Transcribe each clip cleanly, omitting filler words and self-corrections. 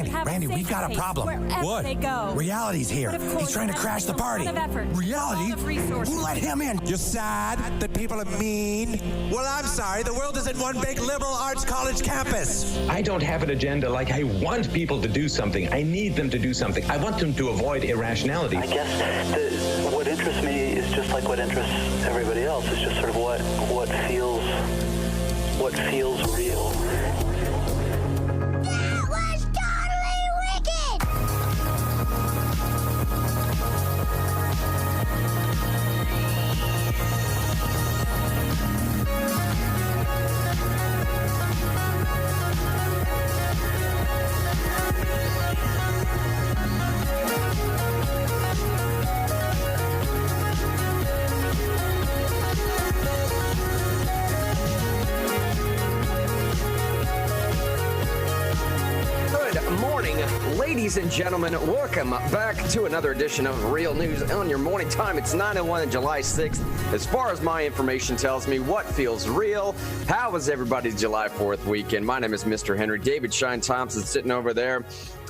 Randy, we've got a problem. What? They go. Reality's here. He's trying to crash the party. Reality? Who let him in? You're sad that people are mean? Well, I'm sorry. The world isn't one big liberal arts college campus. I don't have an agenda. Like, I want people to do something. I need them to do something. I want them to avoid irrationality. I guess what interests me is just like what interests everybody else. It's just sort of what feels real. That was totally wicked! Ladies and gentlemen, welcome back to another edition of Real News on your morning time. It's 9:01 on July 6th. As far as my information tells me, what feels real? How was everybody's July 4th weekend? My name is Mr. Henry. David Shine Thompson sitting over there.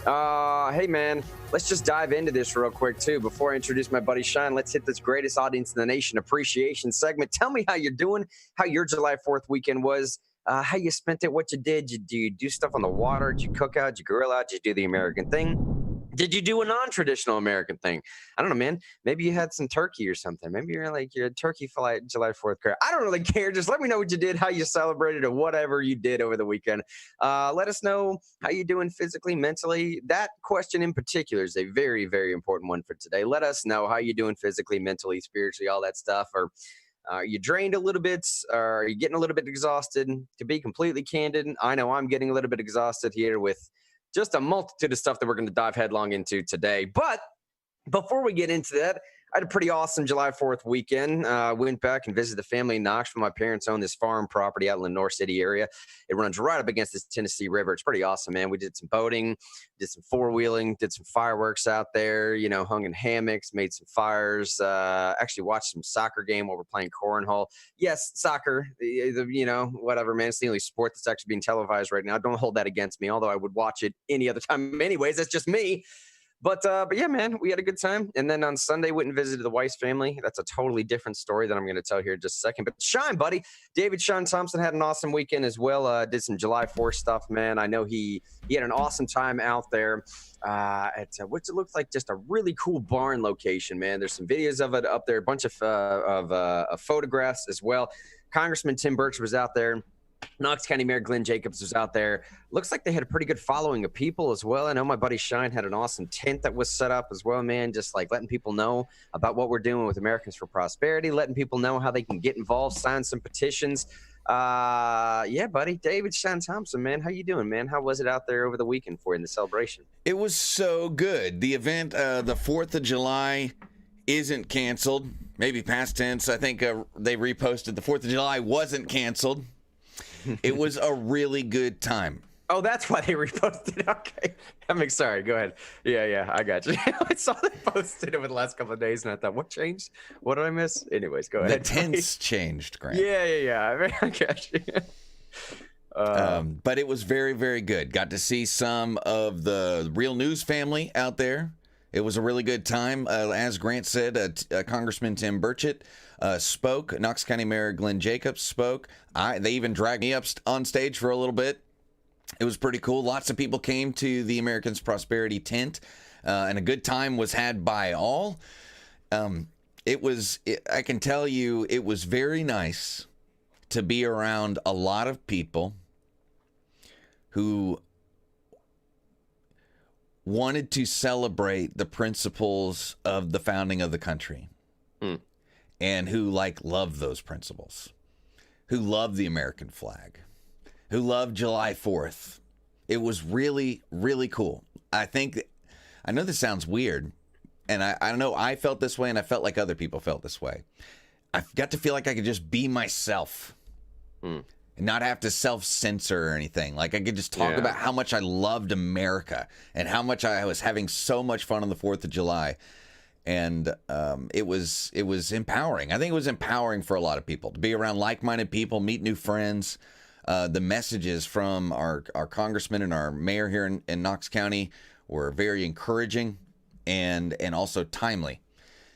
Hey, man, let's just dive into this real quick, too. Before I introduce my buddy Shine, let's hit this greatest audience in the nation appreciation segment. Tell me how you're doing, how your July 4th weekend was. How you spent it, what you did. Did you do stuff on the water? Did you cook out? Did you grill out? Did you do the American thing? Did you do a non-traditional American thing? I don't know, man. Maybe you had some turkey or something. Maybe you're a turkey flight July 4th crowd. I don't really care. Just let me know what you did, how you celebrated, or whatever you did over the weekend. Let us know how you're doing physically, mentally. That question in particular is a very, very important one for today. Let us know how you're doing physically, mentally, spiritually, all that stuff. Or are you drained a little bit? Or are you getting a little bit exhausted? To be completely candid, I know I'm getting a little bit exhausted here with just a multitude of stuff that we're going to dive headlong into today. But before we get into that, I had a pretty awesome July 4th weekend. Went back and visited the family in Knoxville. My parents own this farm property out in the North City area. It runs right up against the Tennessee River. It's pretty awesome, man. We did some boating, did some four-wheeling, did some fireworks out there, hung in hammocks, made some fires, actually watched some soccer game while we're playing cornhole. Yes, soccer, whatever, man. It's the only sport that's actually being televised right now. Don't hold that against me, although I would watch it any other time anyways. That's just me. But yeah, man, we had a good time. And then on Sunday, went and visited the Weiss family. That's a totally different story that I'm going to tell here in just a second. But Shine, buddy, David Sean Thompson had an awesome weekend as well. Did some July 4th stuff, man. I know he had an awesome time out there at what looks like just a really cool barn location, man. There's some videos of it up there, a bunch of photographs as well. Congressman Tim Burch was out there. Knox County Mayor Glenn Jacobs was out there. Looks like they had a pretty good following of people as well. I know my buddy Shine had an awesome tent that was set up as well, man, just like letting people know about what we're doing with Americans for Prosperity, letting people know how they can get involved, sign some petitions. Yeah, buddy, David Shine Thompson, man, how you doing, man? How was it out there over the weekend for you in the celebration? It was so good. The event, the 4th of July, isn't canceled. Maybe past tense. I think they reposted the 4th of July wasn't canceled. It was a really good time. Oh, that's why they reposted. Okay. Sorry, go ahead. Yeah, I got you. I saw they posted it over the last couple of days, and I thought, what changed? What did I miss? Anyways, go ahead. The tense changed, Grant. Yeah. I got you. But it was very, very good. Got to see some of the Real News family out there. It was a really good time. As Grant said, Congressman Tim Burchett spoke. Knox County Mayor Glenn Jacobs spoke. They even dragged me up on stage for a little bit. It was pretty cool. Lots of people came to the Americans Prosperity tent, and a good time was had by all. I can tell you, it was very nice to be around a lot of people who wanted to celebrate the principles of the founding of the country, and who love those principles, who love the American flag, who love July 4th. It was really, really cool. I know this sounds weird, and I know I felt this way, and I felt like other people felt this way. I got to feel like I could just be myself and not have to self-censor or anything. Like, I could just talk about how much I loved America and how much I was having so much fun on the 4th of July. And it was empowering. I think it was empowering for a lot of people to be around like-minded people, meet new friends. The messages from our congressman and our mayor here in Knox County were very encouraging and also timely.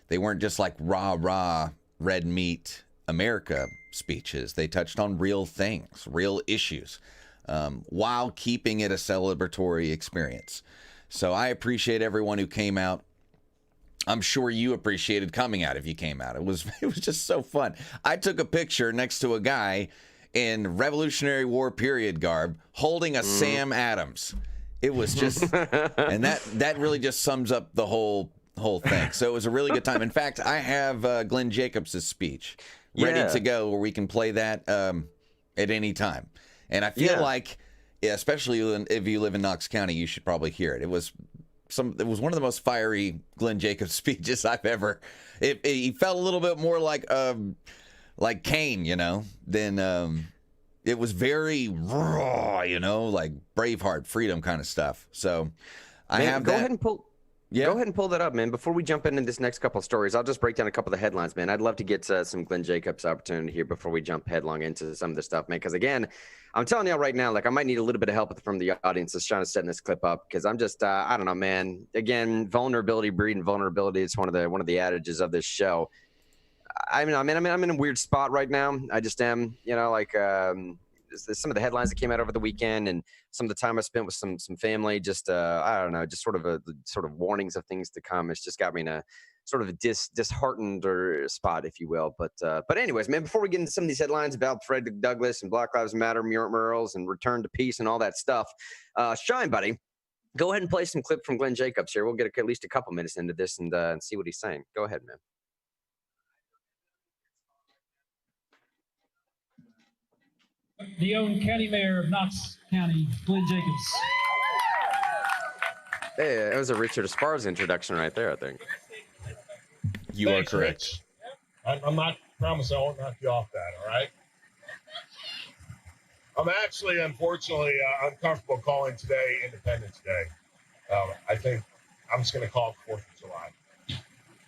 They weren't just like rah red meat America speeches. They touched on real things, real issues, while keeping it a celebratory experience. So I appreciate everyone who came out. I'm sure you appreciated coming out if you came out. It was just so fun. I took a picture next to a guy in Revolutionary War period garb holding a Sam Adams. It was just, and that really just sums up the whole thing. So it was a really good time. In fact, I have Glenn Jacobs' speech ready to go where we can play that at any time. And I feel like, especially if you live in Knox County, you should probably hear it. It was one of the most fiery Glenn Jacobs speeches I've ever. He felt a little bit more like Kane, than it was very raw, like Braveheart, freedom kind of stuff. So I have go that. ahead and pull. Yeah. Go ahead and pull that up, man. Before we jump into this next couple of stories, I'll just break down a couple of the headlines, man. I'd love to get some Glenn Jacobs opportunity here before we jump headlong into some of the stuff, man. Because again, I'm telling y'all right now, like I might need a little bit of help from the audience that's trying to set this clip up because I'm just, I don't know, man. Again, vulnerability breeding vulnerability. It's one of the adages of this show. I'm in a weird spot right now. I just am, some of the headlines that came out over the weekend and some of the time I spent with some family, just I don't know, just sort of warnings of things to come. It's just got me in a sort of a disheartened spot, if you will. But anyways, man, before we get into some of these headlines about Frederick Douglass and Black Lives Matter murals and return to peace and all that stuff, Shine, buddy, go ahead and play some clip from Glenn Jacobs here. We'll get at least a couple minutes into this and see what he's saying. Go ahead, man. The own County Mayor of Knox County, Glenn Jacobs. Hey, that was a Richard Esparza introduction right there, I think. You are correct. Rich. I'm not promising I won't knock you off that, all right? I'm actually, unfortunately, uncomfortable calling today Independence Day. I think I'm just going to call it 4th of July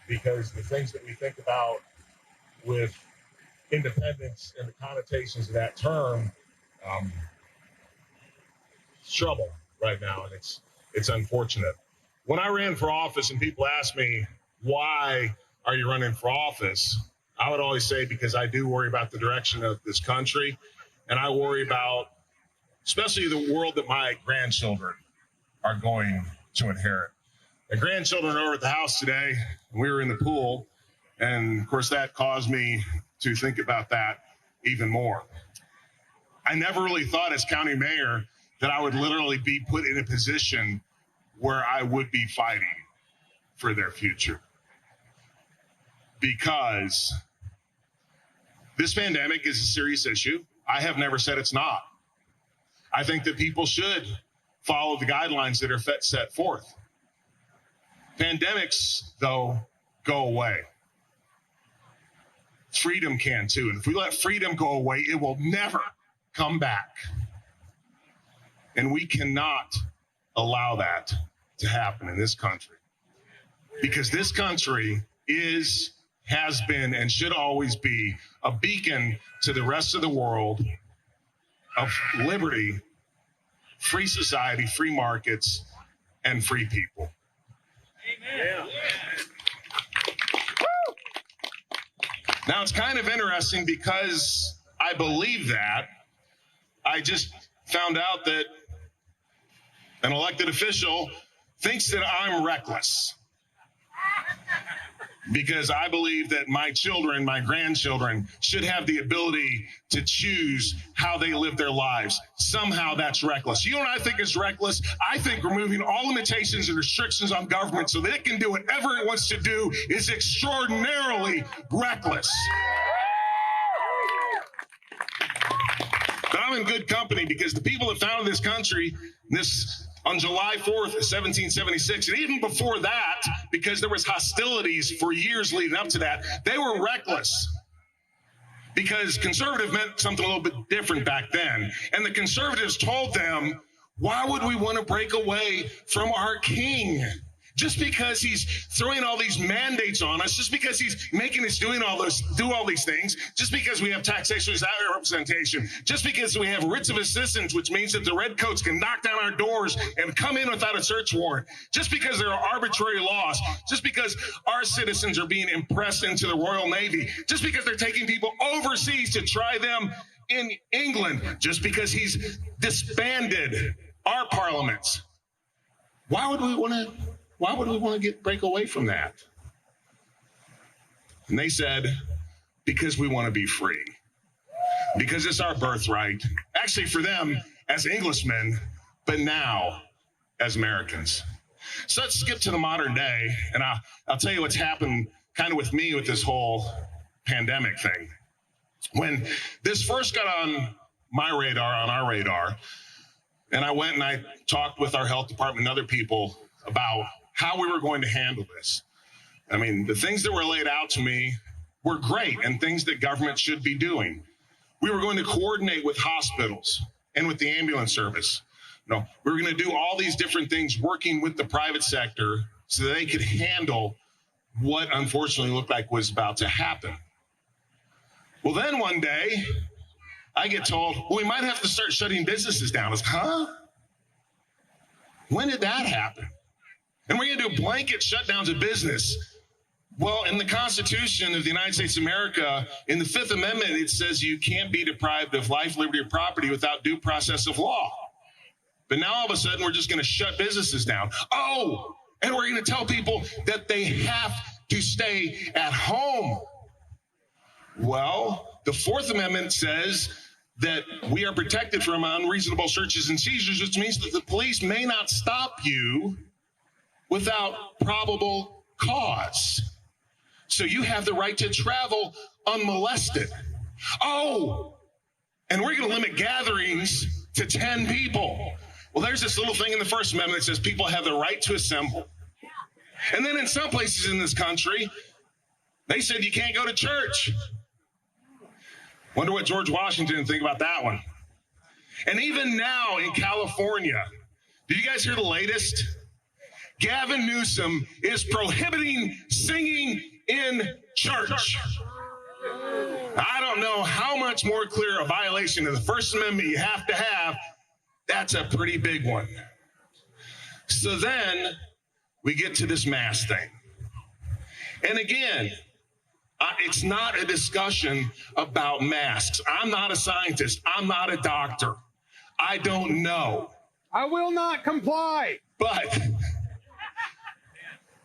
because the things that we think about with independence and the connotations of that term, trouble right now, and it's unfortunate. When I ran for office and people ask me, why are you running for office? I would always say, because I do worry about the direction of this country, and I worry about especially the world that my grandchildren are going to inherit. My grandchildren are over at the house today, and we were in the pool, and of course that caused me to think about that even more. I never really thought as county mayor that I would literally be put in a position where I would be fighting for their future. Because this pandemic is a serious issue. I have never said it's not. I think that people should follow the guidelines that are set forth. Pandemics, though, go away. Freedom can too. And if we let freedom go away, it will never come back. And we cannot allow that to happen in this country. Because this country has been, and should always be a beacon to the rest of the world of liberty, free society, free markets, and free people. Amen. Yeah. Now, it's kind of interesting because I believe that. I just found out that an elected official thinks that I'm reckless because I believe that my children, my grandchildren, should have the ability to choose how they live their lives. Somehow that's reckless. You know what I think is reckless? I think removing all limitations and restrictions on government so that it can do whatever it wants to do is extraordinarily reckless. But I'm in good company because the people that founded this country, on July 4th, 1776, and even before that, because there was hostilities for years leading up to that, they were reckless. Because conservative meant something a little bit different back then. And the conservatives told them, why would we want to break away from our king? just because he's throwing all these mandates on us, just because he's making us do all these things, just because we have taxation without representation, just because we have writs of assistance, which means that the redcoats can knock down our doors and come in without a search warrant, just because there are arbitrary laws, just because our citizens are being impressed into the Royal Navy, just because they're taking people overseas to try them in England, just because he's disbanded our parliaments. Why would we want to break away from that? And they said, because we want to be free. Because it's our birthright. Actually, for them as Englishmen, but now as Americans. So let's skip to the modern day, and I'll tell you what's happened kind of with me with this whole pandemic thing. When this first got on our radar, and I went and I talked with our health department and other people about how we were going to handle this. I mean, the things that were laid out to me were great and things that government should be doing. We were going to coordinate with hospitals and with the ambulance service. We were going to do all these different things working with the private sector so that they could handle what unfortunately looked like was about to happen. Well, then one day I get told, well, we might have to start shutting businesses down. I was, huh? When did that happen? And we're going to do blanket shutdowns of business. Well, in the Constitution of the United States of America, in the Fifth Amendment, it says you can't be deprived of life, liberty, or property without due process of law. But now all of a sudden, we're just going to shut businesses down. Oh, and we're going to tell people that they have to stay at home. Well, the Fourth Amendment says that we are protected from unreasonable searches and seizures, which means that the police may not stop you without probable cause. So you have the right to travel unmolested. Oh, and we're going to limit gatherings to 10 people. Well, there's this little thing in the First Amendment that says people have the right to assemble. And then in some places in this country, they said you can't go to church. Wonder what George Washington would think about that one. And even now in California, did you guys hear the latest? Gavin Newsom is prohibiting singing in church. I don't know how much more clear a violation of the First Amendment you have to have. That's a pretty big one. So then we get to this mask thing. And again, it's not a discussion about masks. I'm not a scientist. I'm not a doctor. I don't know. I will not comply. But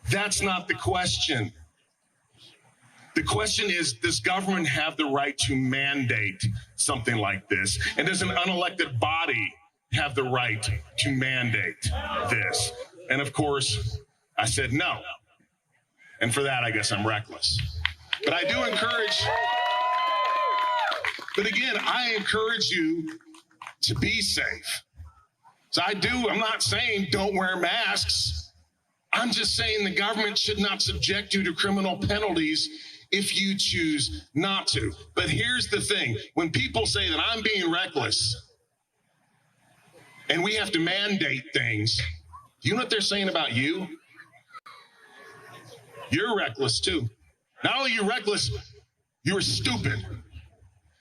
that's not the question. The question is, does government have the right to mandate something like this? And does an unelected body have the right to mandate this? And of course, I said no. And for that, I guess I'm reckless. But I do encourage, but again, I encourage you to be safe. So I'm not saying don't wear masks. I'm just saying the government should not subject you to criminal penalties if you choose not to. But here's the thing. When people say that I'm being reckless and we have to mandate things, do you know what they're saying about you? You're reckless too. Not only are you reckless, you're stupid.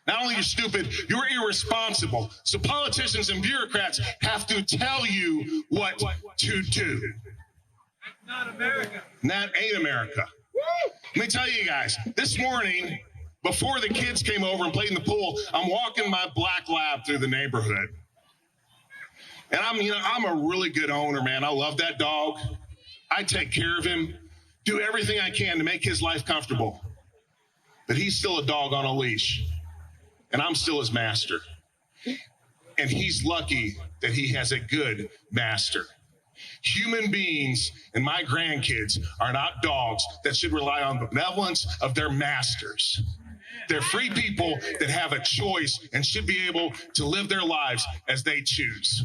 Not only are you stupid, you're irresponsible. So politicians and bureaucrats have to tell you what to do. That's not America. That ain't America. Let me tell you guys, this morning, before the kids came over and played in the pool, I'm walking my black lab through the neighborhood. And I'm a really good owner, man. I love that dog. I take care of him. Do everything I can to make his life comfortable. But he's still a dog on a leash. And I'm still his master. And he's lucky that he has a good master. Human beings and my grandkids are not dogs that should rely on the benevolence of their masters. They're free people that have a choice and should be able to live their lives as they choose.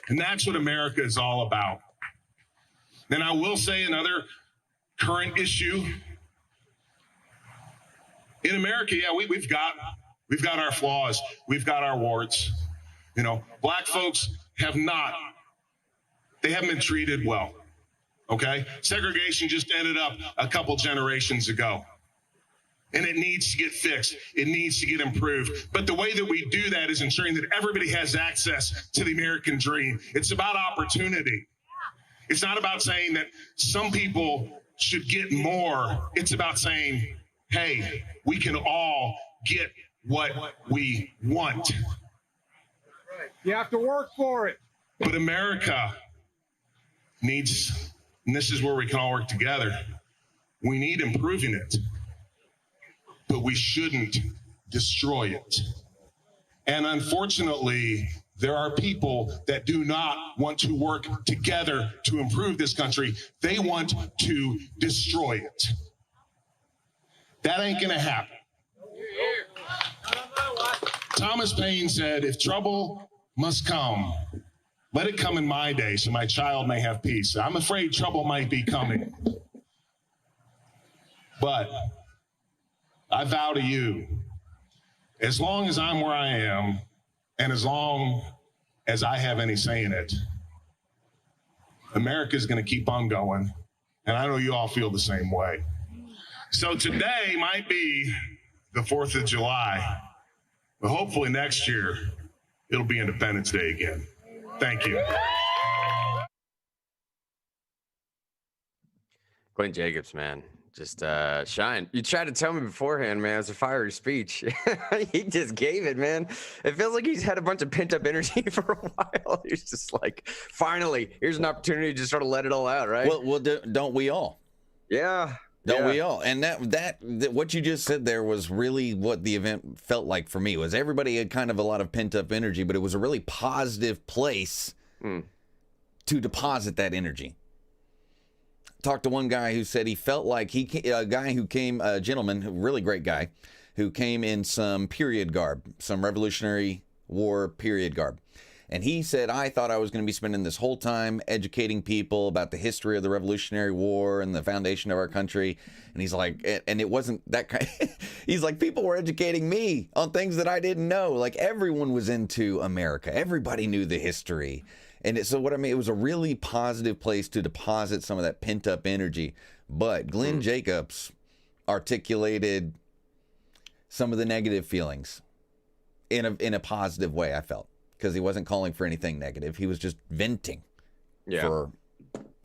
And that's what America is all about. Then I will say another current issue. In America, yeah, we've got our flaws. We've got our warts. You know, black folks haven't been treated well, okay? Segregation just ended up a couple generations ago. And it needs to get fixed. It needs to get improved. But the way that we do that is ensuring that everybody has access to the American dream. It's about opportunity. It's not about saying that some people should get more. It's about saying, hey, we can all get what we want. You have to work for it. But America needs, and this is where we can all work together, we need improving it. But we shouldn't destroy it. And unfortunately, there are people that do not want to work together to improve this country. They want to destroy it. That ain't gonna happen. Thomas Paine said, if trouble must come, let it come in my day so my child may have peace. I'm afraid trouble might be coming. But I vow to you, as long as I'm where I am, and as long as I have any say in it, America's going to keep on going. And I know you all feel the same way. So today might be the 4th of July, but hopefully next year, it'll be Independence Day again. Thank you. Glenn Jacobs, man. Just shine. You tried to tell me beforehand, man. It was a fiery speech. He just gave it, man. It feels like he's had a bunch of pent up energy for a while. He's just like, finally, here's an opportunity to just sort of let it all out, right? Well, don't we all? Yeah. Don't we all? And that what you just said there was really what the event felt like for me. Was everybody had kind of a lot of pent up energy, but it was a really positive place to deposit that energy. Talked to one guy who said he felt like a gentleman, a really great guy, who came in some period garb, some Revolutionary War period garb. And he said, I thought I was going to be spending this whole time educating people about the history of the Revolutionary War and the foundation of our country. And he's like, and it wasn't that kind. He's like, people were educating me on things that I didn't know. Like everyone was into America. Everybody knew the history. And so what I mean, it was a really positive place to deposit some of that pent up energy. But Glenn Jacobs articulated some of the negative feelings in a positive way, I felt, because he wasn't calling for anything negative. He was just venting for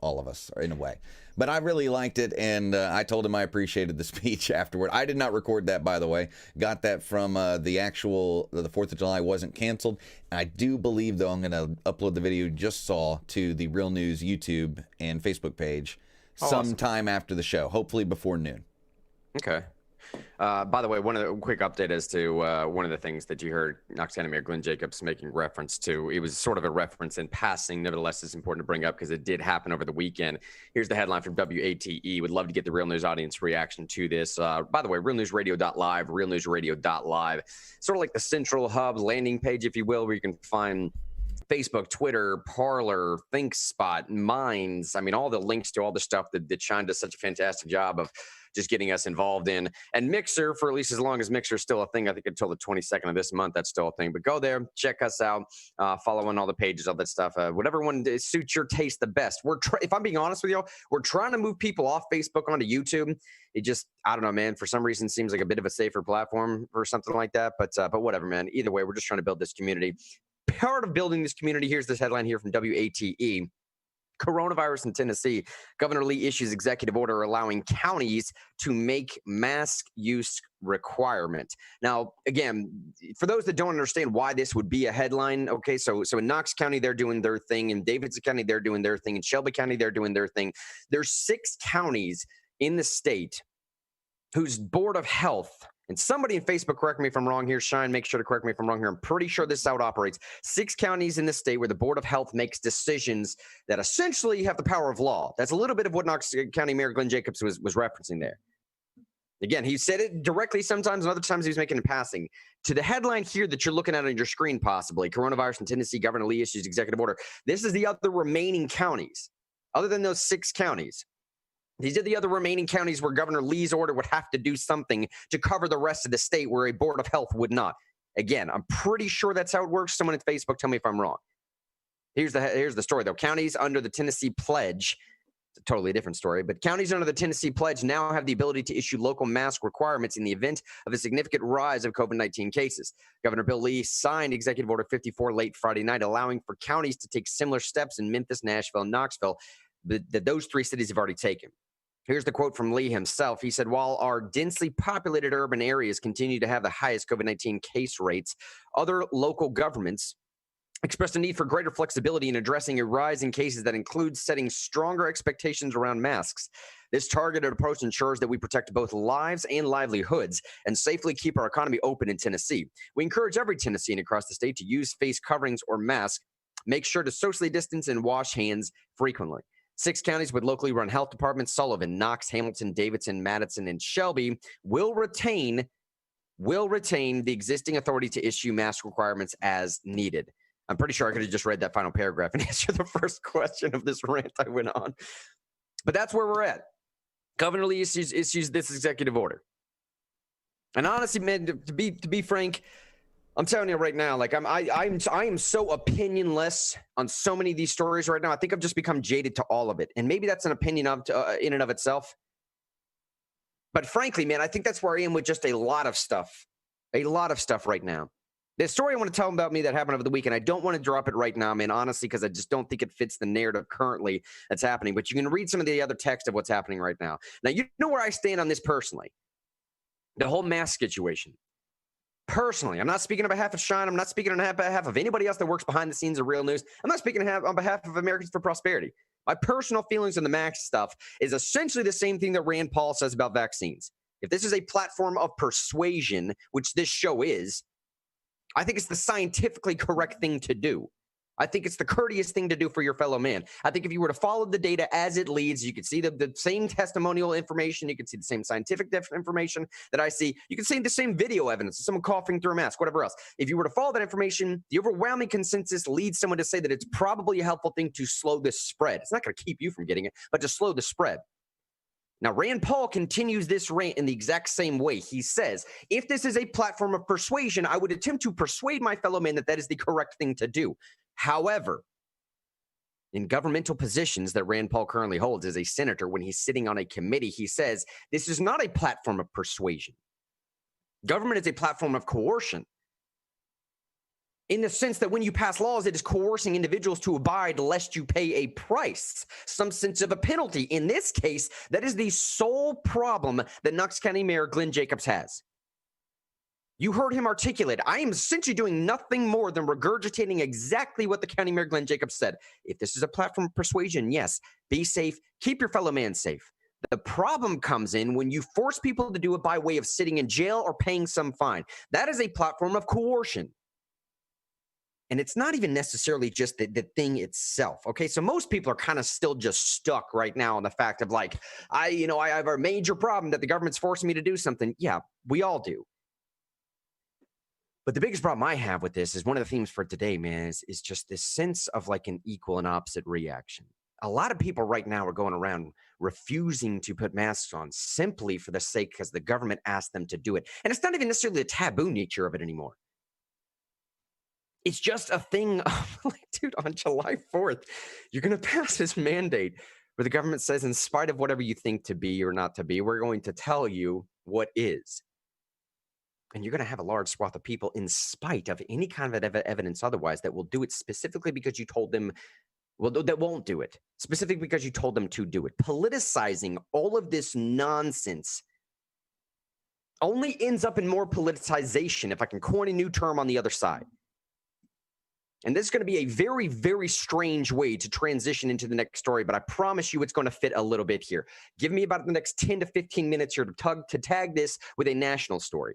all of us in a way. But I really liked it, and I told him I appreciated the speech afterward. I did not record that, by the way. Got that from the 4th of July wasn't canceled. I do believe, though, I'm going to upload the video you just saw to the Real News YouTube and Facebook page sometime after the show, hopefully before noon. Okay. By the way, one of the quick update as to one of the things that you heard Knox County Mayor Glenn Jacobs making reference to. It was sort of a reference in passing. Nevertheless, it's important to bring up because it did happen over the weekend. Here's the headline from WATE. Would love to get the Real News audience reaction to this. By the way, realnewsradio.live, realnewsradio.live. Sort of like the central hub landing page, if you will, where you can find Facebook, Twitter, Parler, ThinkSpot, Minds. I mean, all the links to all the stuff that Shine does such a fantastic job of just getting us involved in. And Mixer, for at least as long as Mixer is still a thing, I think until the 22nd of this month, that's still a thing. But go there, check us out, follow on all the pages, all that stuff. Whatever one suits your taste the best. If I'm being honest with you, we're trying to move people off Facebook onto YouTube. It just, I don't know, man, for some reason seems like a bit of a safer platform or something like that. But whatever, man. Either way, we're just trying to build this community. Part of building this community, here's this headline here from WATE. Coronavirus in Tennessee. Governor Lee issues executive order allowing counties to make mask use requirement. Now, again, for those that don't understand why this would be a headline, okay, so in Knox County, they're doing their thing. In Davidson County, they're doing their thing. In Shelby County, they're doing their thing. There's 6 counties in the state whose Board of Health, and somebody in Facebook, correct me if I'm wrong here, Shine, make sure to correct me if I'm wrong here. I'm pretty sure this is how it operates. 6 counties in the state where the Board of Health makes decisions that essentially have the power of law. That's a little bit of what Knox County Mayor Glenn Jacobs was referencing there. Again, he said it directly sometimes, and other times he was making it passing. To the headline here that you're looking at on your screen, possibly, coronavirus in Tennessee, Governor Lee issues executive order. This is the other remaining counties, other than those 6 counties. These are the other remaining counties where Governor Lee's order would have to do something to cover the rest of the state where a Board of Health would not. Again, I'm pretty sure that's how it works. Someone at Facebook, tell me if I'm wrong. Here's the story, though. Counties under the Tennessee Pledge, it's a totally different story, but counties under the Tennessee Pledge now have the ability to issue local mask requirements in the event of a significant rise of COVID-19 cases. Governor Bill Lee signed Executive Order 54 late Friday night, allowing for counties to take similar steps in Memphis, Nashville, and Knoxville that those three cities have already taken. Here's the quote from Lee himself. He said, while our densely populated urban areas continue to have the highest COVID-19 case rates, other local governments expressed a need for greater flexibility in addressing a rise in cases that includes setting stronger expectations around masks. This targeted approach ensures that we protect both lives and livelihoods and safely keep our economy open in Tennessee. We encourage every Tennessean across the state to use face coverings or masks, make sure to socially distance and wash hands frequently. 6 counties with locally run health departments, Sullivan, Knox, Hamilton, Davidson, Madison, and Shelby, will retain the existing authority to issue mask requirements as needed. I'm pretty sure I could have just read that final paragraph and answered the first question of this rant I went on. But that's where we're at. Governor Lee issues this executive order. And honestly, man, to be frank, I'm telling you right now, like I am so opinionless on so many of these stories right now. I think I've just become jaded to all of it, and maybe that's an opinion in and of itself. But frankly, man, I think that's where I am with just a lot of stuff right now. The story I want to tell about me that happened over the weekend, I don't want to drop it right now, man, honestly, because I just don't think it fits the narrative currently that's happening. But you can read some of the other text of what's happening right now. Now, you know where I stand on this personally. The whole mask situation. Personally, I'm not speaking on behalf of Sean. I'm not speaking on behalf of anybody else that works behind the scenes of Real News. I'm not speaking on behalf of Americans for Prosperity. My personal feelings on the mask stuff is essentially the same thing that Rand Paul says about vaccines. If this is a platform of persuasion, which this show is, I think it's the scientifically correct thing to do. I think it's the courteous thing to do for your fellow man. I think if you were to follow the data as it leads, you could see the same testimonial information. You could see the same scientific information that I see. You can see the same video evidence of someone coughing through a mask, whatever else. If you were to follow that information, the overwhelming consensus leads someone to say that it's probably a helpful thing to slow this spread. It's not going to keep you from getting it, but to slow the spread. Now, Rand Paul continues this rant in the exact same way. He says, if this is a platform of persuasion, I would attempt to persuade my fellow man that that is the correct thing to do. However, in governmental positions that Rand Paul currently holds as a senator, when he's sitting on a committee, he says, this is not a platform of persuasion. Government is a platform of coercion. In the sense that when you pass laws, it is coercing individuals to abide lest you pay a price, some sense of a penalty. In this case, that is the sole problem that Knox County Mayor Glenn Jacobs has. You heard him articulate. I am essentially doing nothing more than regurgitating exactly what the County Mayor Glenn Jacobs said. If this is a platform of persuasion, yes, be safe, keep your fellow man safe. The problem comes in when you force people to do it by way of sitting in jail or paying some fine. That is a platform of coercion. And it's not even necessarily just the thing itself. Okay, so most people are kind of still just stuck right now on the fact of like, I have a major problem that the government's forcing me to do something. Yeah, we all do. But the biggest problem I have with this is one of the themes for today, man, is just this sense of like an equal and opposite reaction. A lot of people right now are going around refusing to put masks on simply for the sake because the government asked them to do it. And it's not even necessarily the taboo nature of it anymore. It's just a thing of like, dude, on July 4th, you're going to pass this mandate where the government says, in spite of whatever you think to be or not to be, we're going to tell you what is. And you're going to have a large swath of people, in spite of any kind of evidence otherwise, that will do it specifically because you told them, well, that won't do it, specifically because you told them to do it. Politicizing all of this nonsense only ends up in more politicization, if I can coin a new term on the other side. And this is going to be a very, very strange way to transition into the next story, but I promise you it's going to fit a little bit here. Give me about the next 10 to 15 minutes here to tag this with a national story.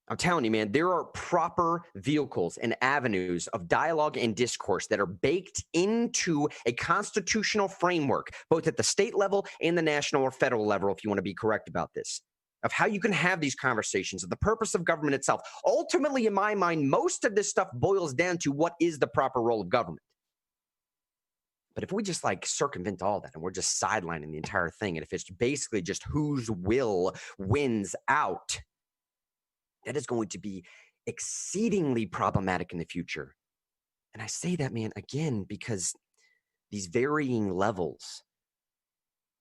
I'm telling you, man, there are proper vehicles and avenues of dialogue and discourse that are baked into a constitutional framework, both at the state level and the national or federal level, if you want to be correct about this, of how you can have these conversations, of the purpose of government itself. Ultimately, in my mind, most of this stuff boils down to what is the proper role of government. But if we just like circumvent all that and we're just sidelining the entire thing, and if it's basically just whose will wins out, that is going to be exceedingly problematic in the future. And I say that, man, again, because these varying levels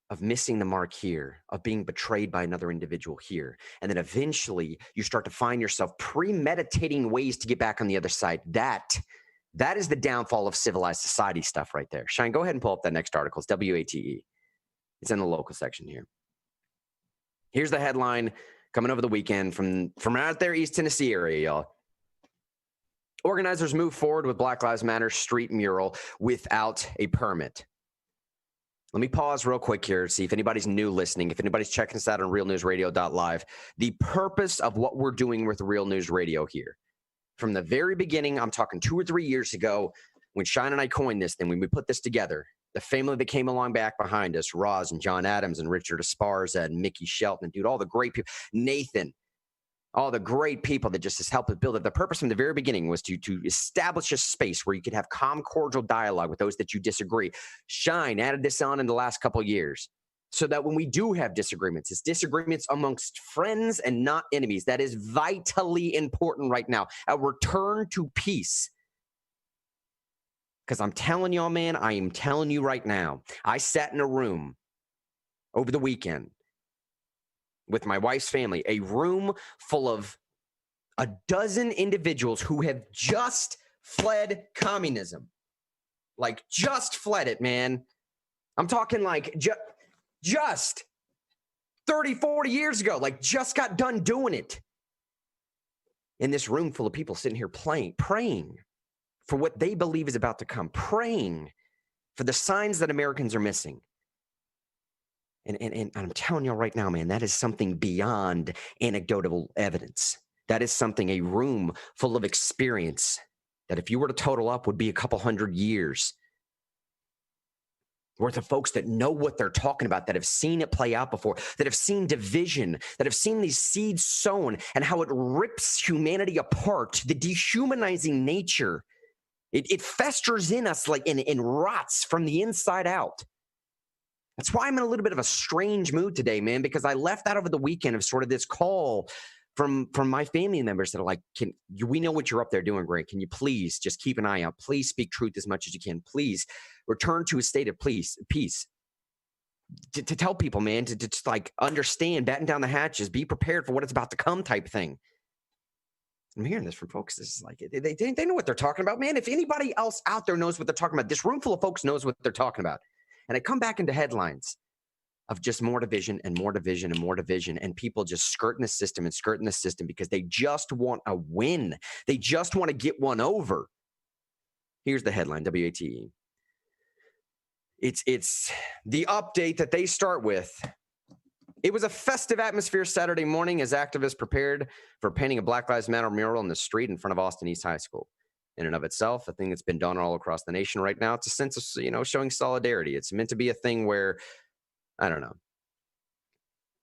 of missing the mark here, of being betrayed by another individual here, and then eventually you start to find yourself premeditating ways to get back on the other side. That is the downfall of civilized society stuff right there. Shine, go ahead and pull up that next article. It's WATE. It's in the local section here. Here's the headline coming over the weekend from out there, East Tennessee area, y'all. Organizers move forward with Black Lives Matter street mural without a permit. Let me pause real quick here to see if anybody's new listening, if anybody's checking us out on realnewsradio.live. The purpose of what we're doing with Real News Radio here. From the very beginning, I'm talking 2 or 3 years ago, when Shine and I coined this thing, when we put this together, the family that came along back behind us, Roz and John Adams and Richard Esparza and Mickey Shelton, and dude, all the great people, Nathan, all the great people that just has helped us build it. The purpose from the very beginning was to establish a space where you could have calm, cordial dialogue with those that you disagree. Shine added this on in the last couple of years so that when we do have disagreements, it's disagreements amongst friends and not enemies. That is vitally important right now. A return to peace. Because I'm telling y'all, man, I am telling you right now, I sat in a room over the weekend with my wife's family, a room full of a dozen individuals who have just fled communism. Like, just fled it, man. I'm talking like just 30, 40 years ago, like just got done doing it. In this room full of people sitting here praying for what they believe is about to come, praying for the signs that Americans are missing. And I'm telling you right now, man, that is something beyond anecdotal evidence. That is something, a room full of experience that if you were to total up would be a couple hundred years worth of folks that know what they're talking about, that have seen it play out before, that have seen division, that have seen these seeds sown and how it rips humanity apart, the dehumanizing nature. It festers in us like and rots from the inside out. That's why I'm in a little bit of a strange mood today, man, because I left out over the weekend of sort of this call from my family members that are like, we know what you're up there doing, Greg. Can you please just keep an eye out? Please speak truth as much as you can. Please return to a state of peace. To tell people, man, to just like understand, batten down the hatches, be prepared for what it's about to come type thing. I'm hearing this from folks. This is like, they know what they're talking about, man. If anybody else out there knows what they're talking about, this room full of folks knows what they're talking about. And I come back into headlines of just more division and more division and more division, and people just skirting the system because they just want a win. They just want to get one over. Here's the headline, WATE. It's the update that they start with. It was a festive atmosphere Saturday morning as activists prepared for painting a Black Lives Matter mural on the street in front of Austin East High School. In and of itself, a thing that's been done all across the nation right now. It's a sense of, showing solidarity. It's meant to be a thing where, I don't know.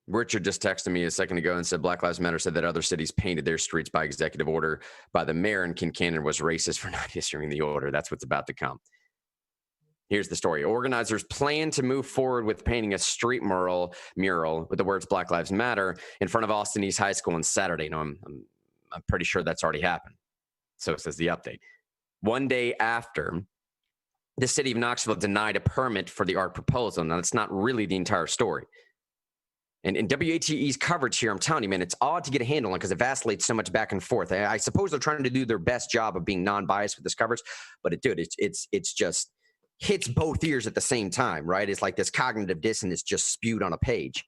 Richard just texted me a second ago and said Black Lives Matter said that other cities painted their streets by executive order by the mayor, and Kincannon was racist for not issuing the order. That's what's about to come. Here's the story. Organizers plan to move forward with painting a street mural with the words Black Lives Matter in front of Austin East High School on Saturday. No, I'm pretty sure that's already happened. So says the update. One day after the city of Knoxville denied a permit for the art proposal. Now, that's not really the entire story. And in WATE's coverage here, I'm telling you, man, it's odd to get a handle on because it vacillates so much back and forth. I suppose they're trying to do their best job of being non-biased with this coverage, but it's just hits both ears at the same time, right? It's like this cognitive dissonance just spewed on a page.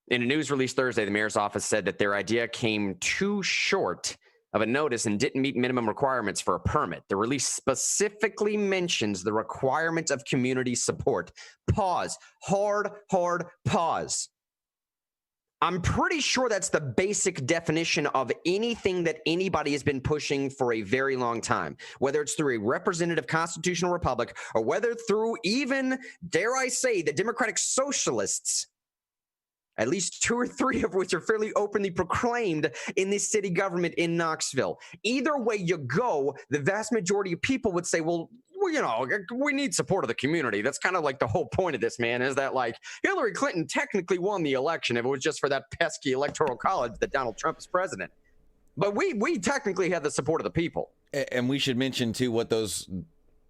In a news release Thursday, the mayor's office said that their idea came too short of a notice and didn't meet minimum requirements for a permit. The release specifically mentions the requirement of community support. Pause. Hard pause. I'm pretty sure that's the basic definition of anything that anybody has been pushing for a very long time, whether it's through a representative constitutional republic or whether through even, dare I say, the democratic socialists. at least 2 or 3 of which are fairly openly proclaimed in this city government in Knoxville. Either way you go, the vast majority of people would say, well, you know, we need support of the community. That's kind of like the whole point of this, man, is that like Hillary Clinton technically won the election if it was just for that pesky electoral college that Donald Trump is president. But we technically had the support of the people. And we should mention, too, what those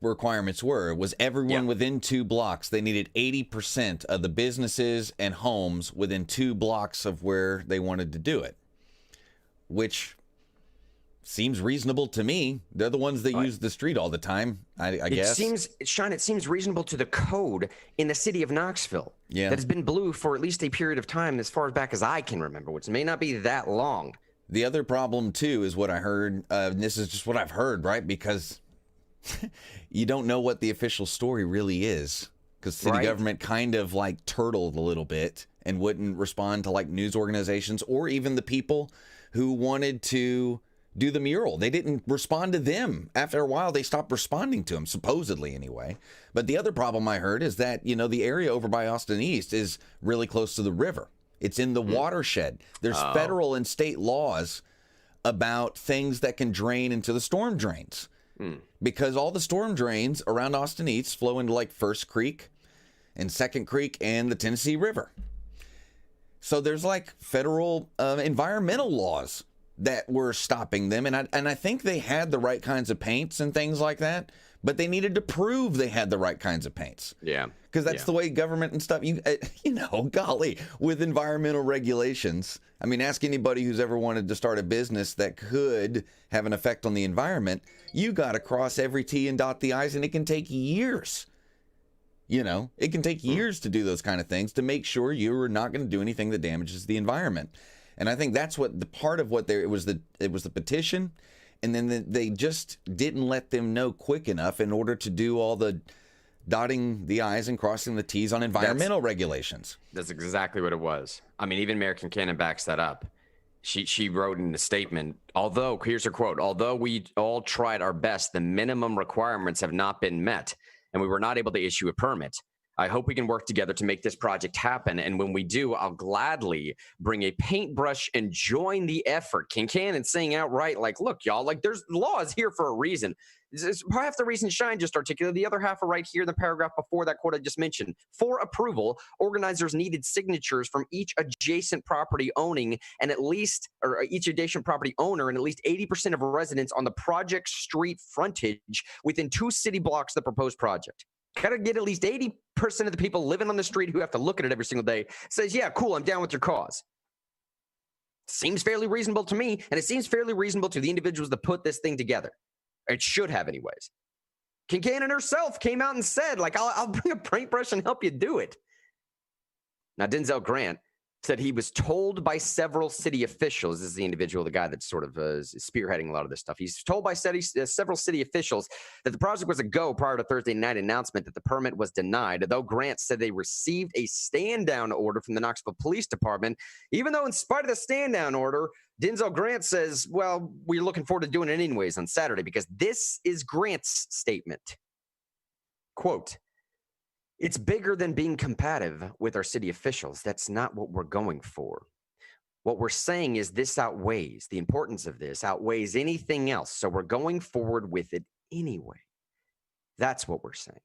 requirements were. It was everyone within 2 blocks. They needed 80% of the businesses and homes within 2 blocks of where they wanted to do it, which seems reasonable to me. They're the ones that use the street all the time, I guess. It seems reasonable to the code in the city of Knoxville that has been blue for at least a period of time as far back as I can remember, which may not be that long. The other problem, too, is what I heard. And this is just what I've heard, right? Because you don't know what the official story really is, because city government kind of like turtled a little bit and wouldn't respond to like news organizations or even the people who wanted to do the mural. They didn't respond to them. After a while, they stopped responding to them, supposedly anyway. But the other problem I heard is that, you know, the area over by Austin East is really close to the river. It's in the watershed. There's federal and state laws about things that can drain into the storm drains. Because all the storm drains around Austin East flow into like First Creek and Second Creek and the Tennessee River. So there's like federal environmental laws that were stopping them. And I think they had the right kinds of paints and things like that, but they needed to prove they had the right kinds of paints. Yeah. Because that's the way government and stuff, you know, golly, with environmental regulations. I mean, ask anybody who's ever wanted to start a business that could have an effect on the environment. You got to cross every T and dot the I's, and it can take years. You know, it can take years to do those kind of things to make sure you're not going to do anything that damages the environment. And I think that's what the part of what it was the petition, and then they just didn't let them know quick enough in order to do all the dotting the I's and crossing the T's on environmental regulations. That's exactly what it was. I mean, even American Cannon backs that up. She wrote in the statement, here's her quote, although we all tried our best, the minimum requirements have not been met, and we were not able to issue a permit. I hope we can work together to make this project happen. And when we do, I'll gladly bring a paintbrush and join the effort. Kincannon saying outright, like, look, y'all, like there's laws here for a reason. This is half the reason Shine just articulated. The other half are right here in the paragraph before that quote I just mentioned. For approval, organizers needed signatures from each adjacent property owning and at least, or each adjacent property owner and at least 80% of residents on the project street frontage within 2 city blocks of the proposed project. Got to get at least 80% of the people living on the street who have to look at it every single day says, yeah, cool, I'm down with your cause. Seems fairly reasonable to me, and it seems fairly reasonable to the individuals that put this thing together. It should have anyways. Kincannon herself came out and said, like, I'll bring a paintbrush and help you do it. Now, Denzel Grant said he was told by several city officials, this is the individual, the guy that's sort of spearheading a lot of this stuff. He's told by several city officials that the project was a go prior to Thursday night announcement that the permit was denied, though Grant said they received a stand-down order from the Knoxville Police Department, even though in spite of the stand-down order, Denzel Grant says, well, we're looking forward to doing it anyways on Saturday, because this is Grant's statement. Quote, it's bigger than being combative with our city officials. That's not what we're going for. What we're saying is this outweighs, the importance of this outweighs anything else. So we're going forward with it anyway. That's what we're saying.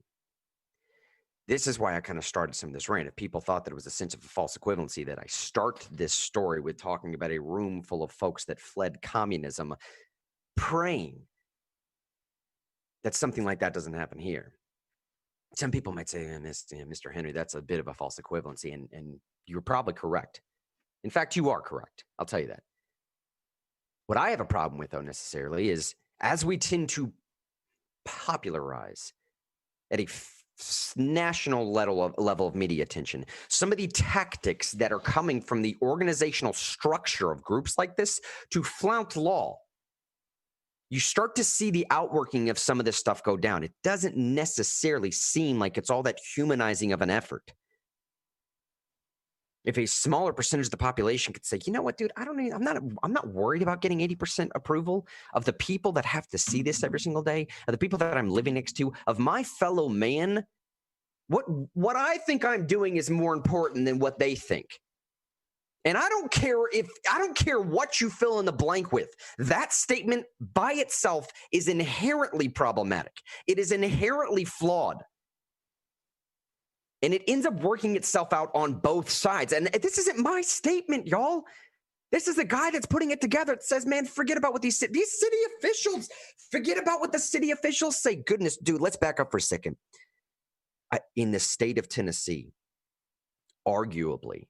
This is why I kind of started some of this rant. If people thought that it was a sense of a false equivalency, that I start this story with talking about a room full of folks that fled communism, praying that something like that doesn't happen here. Some people might say, Mr. Henry, that's a bit of a false equivalency, and you're probably correct. In fact, you are correct. I'll tell you that. What I have a problem with, though, necessarily, is as we tend to popularize at a national level of media attention, some of the tactics that are coming from the organizational structure of groups like this to flout law, you start to see the outworking of some of this stuff go down. It doesn't necessarily seem like it's all that humanizing of an effort. If a smaller percentage of the population could say, you know what, dude, I'm not worried about getting 80% approval of the people that have to see this every single day, of the people that I'm living next to, of my fellow man. What I think I'm doing is more important than what they think. And I don't care what you fill in the blank with. That statement by itself is inherently problematic. It is inherently flawed. And it ends up working itself out on both sides. And this isn't my statement, y'all. This is the guy that's putting it together. It says, man, forget about what these city officials, forget about what the city officials say. Goodness, dude, let's back up for a second. In the state of Tennessee, arguably,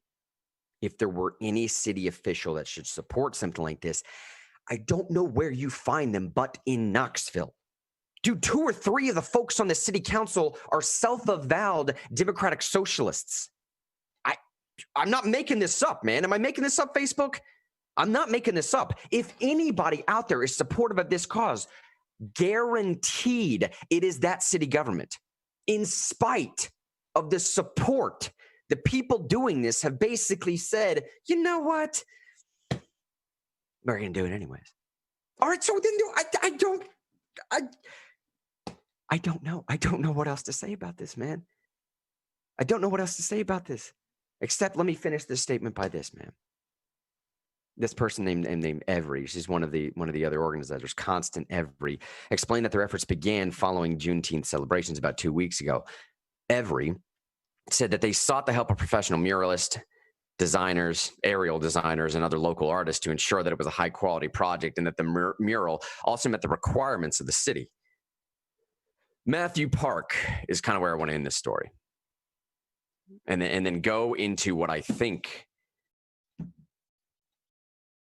if there were any city official that should support something like this, I don't know where you find them but in Knoxville. Dude, 2 or 3 of the folks on the city council are self-avowed Democratic socialists. I'm not making this up, man. Am I making this up, Facebook? I'm not making this up. If anybody out there is supportive of this cause, guaranteed it is that city government. In spite of the support, the people doing this have basically said, you know what? We're going to do it anyways. All right, so then I don't know. I don't know what else to say about this, man. I don't know what else to say about this. Except let me finish this statement by this, man. This person named Every, she's one of the other organizers, Constant Every, explained that their efforts began following Juneteenth celebrations about 2 weeks ago. Every said that they sought the help of professional muralists, designers, aerial designers, and other local artists to ensure that it was a high-quality project and that the mural also met the requirements of the city. Matthew Park is kind of where I want to end this story. And then go into what I think.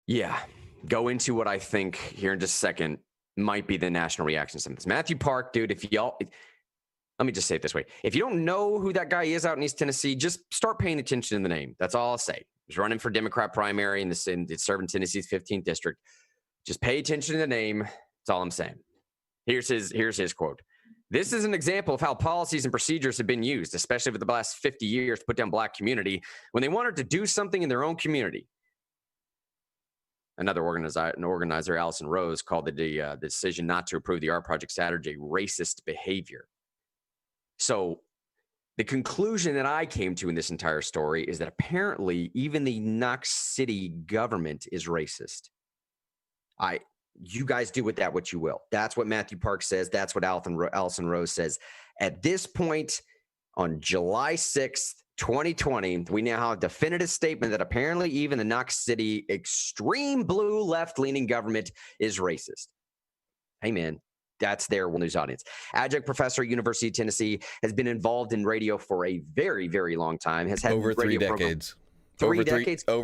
Yeah, go into what I think here in just a second might be the national reaction to some of this. Matthew Park, dude, let me just say it this way. If you don't know who that guy is out in East Tennessee, just start paying attention to the name. That's all I'll say. He's running for Democrat primary in serving Tennessee's 15th district. Just pay attention to the name. That's all I'm saying. Here's his quote. This is an example of how policies and procedures have been used, especially over the last 50 years, to put down Black community when they wanted to do something in their own community. Another organizer, Allison Rose, called the decision not to approve the art project Saturday racist behavior. So the conclusion that I came to in this entire story is that apparently even the Knox City government is racist. You guys do with that what you will. That's what Matthew Park says. That's what Allison Rose says. At this point, on July 6th, 2020, we now have a definitive statement that apparently even the Knox City extreme blue left-leaning government is racist. Hey, man, that's their news audience. Adjunct professor at University of Tennessee has been involved in radio for a very, very long time. Has had over 3 decades. Over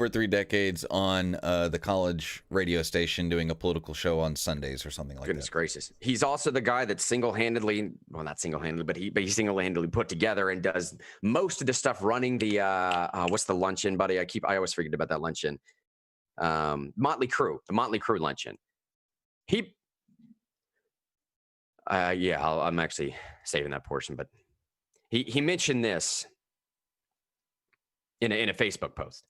3 decades on the college radio station doing a political show on Sundays or something like that. Goodness gracious. He's also the guy that single-handedly, well, not single-handedly, but he single-handedly put together and does most of the stuff running the, what's the luncheon, buddy? I always forget about that luncheon. The Motley Crue luncheon. I'm actually saving that portion, but he mentioned this in a Facebook post.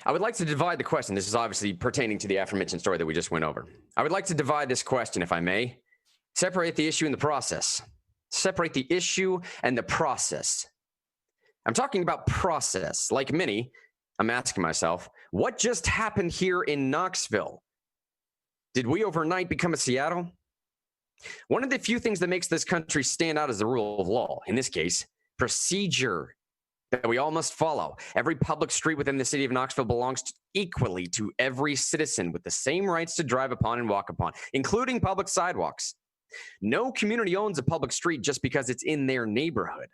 I would like to divide the question. This is obviously pertaining to the aforementioned story that we just went over. I would like to divide this question, if I may. Separate the issue and the process. Separate the issue and the process. I'm talking about process. Like many, I'm asking myself, what just happened here in Knoxville? Did we overnight become a Seattle? One of the few things that makes this country stand out is the rule of law. In this case, procedure that we all must follow. Every public street within the city of Knoxville belongs equally to every citizen with the same rights to drive upon and walk upon, including public sidewalks. No community owns a public street just because it's in their neighborhood,